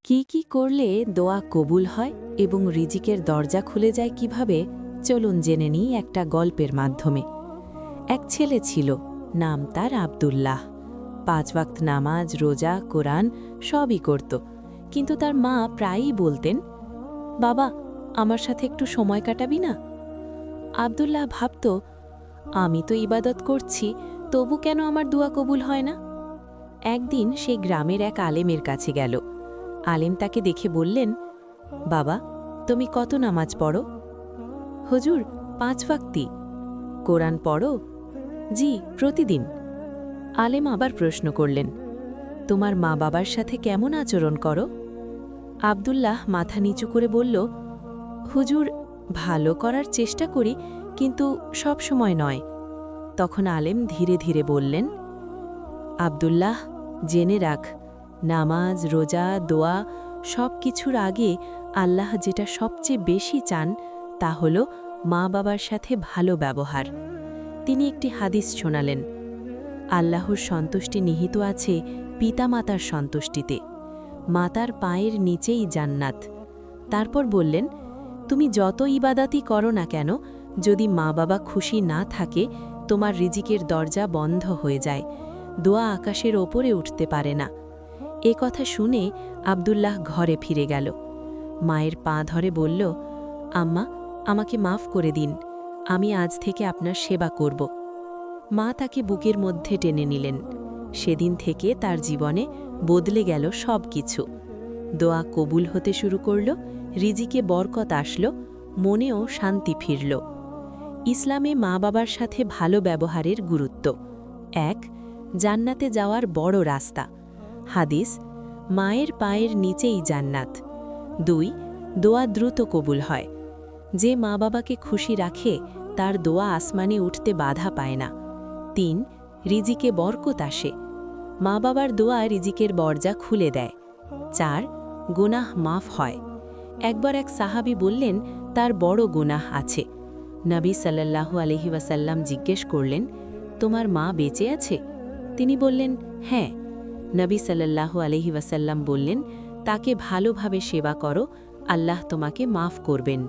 কি কি করলে দোয়া কবুল হয় এবং রিজিকের দরজা খুলে যায় কিভাবে, চলুন জেনে নিই একটা গল্পের মাধ্যমে। এক ছেলে ছিল, নাম তার আব্দুল্লাহ। 5 ওয়াক্ত নামাজ, রোজা, কোরআন সবই করত, কিন্তু তার মা প্রায়ই বলতেন, বাবা, আমার সাথে একটু সময় কাটাবি না? আব্দুল্লাহ ভাবত, আমি তো ইবাদত করছি, তবু কেন আমার দোয়া কবুল হয় না? একদিন সে গ্রামের এক আলেমের কাছে গেল। আলেম তাকে দেখে বললেন, বাবা, তুমি কত নামাজ পড়ো? হুজুর, 5 ওয়াক্তি। কোরআন পড়ো? জি, প্রতিদিন। আলেম আবার প্রশ্ন করলেন, তোমার মা বাবার সাথে কেমন আচরণ করো? আব্দুল্লাহ মাথা নিচু করে বলল, হুজুর, ভালো করার চেষ্টা করি, কিন্তু সব সময় নয়। তখন আলেম ধীরে ধীরে বললেন, আব্দুল্লাহ, জেনে রাখ, নামাজ, রোজা, দোয়া সব কিছুর আগে আল্লাহ যেটা সবচেয়ে বেশি চান তা হল মা বাবার সাথে ভালো ব্যবহার। তিনি একটি হাদিস শোনালেন, আল্লাহর সন্তুষ্টি নিহিত আছে পিতামাতার সন্তুষ্টিতে, মাতার পায়ের নিচেই জান্নাত। তারপর বললেন, তুমি যত ইবাদাতই করো না কেন, যদি মা বাবা খুশি না থাকে, তোমার রিজিকের দরজা বন্ধ হয়ে যায়, দোয়া আকাশের ওপরে উঠতে পারে না। এ কথা শুনে আব্দুল্লাহ ঘরে ফিরে গেল। মায়ের পা ধরে বলল, আম্মা, আমাকে মাফ করে দিন, আমি আজ থেকে আপনার সেবা করব। মা তাকে বুকের মধ্যে টেনে নিলেন। সেদিন থেকে তার জীবনে বদলে গেল সব কিছু। দোয়া কবুল হতে শুরু করল, রিজিকে বরকত আসল, মনেও শান্তি ফিরল। ইসলামে মা বাবার সাথে ভালো ব্যবহারের গুরুত্ব। 1. জান্নাতে যাওয়ার বড় রাস্তা। হাদিস, মায়ের পায়ের নিচেই জান্নাত। 2. দোয়া দ্রুত কবুল হয়। যে মা বাবাকে খুশি রাখে তার দোয়া আসমানে উঠতে বাধা পায় না। 3. রিজিকে বরকত আসে। মা বাবার দোয়া রিজিকের দরজা খুলে দেয়। 4. গুনাহ মাফ হয়। একবার এক সাহাবী বললেন, তার বড় গুনাহ আছে। নবী সাল্লাল্লাহু আলাইহি ওয়াসাল্লাম জিজ্ঞেস করলেন, তোমার মা বেঁচে আছে? তিনি বললেন, হ্যাঁ। নবী সাল্লাল্লাহু আলাইহি ওয়াসাল্লাম বললেন, তাকে ভালোভাবে সেবা করো, আল্লাহ তোমাকে মাফ করবেন।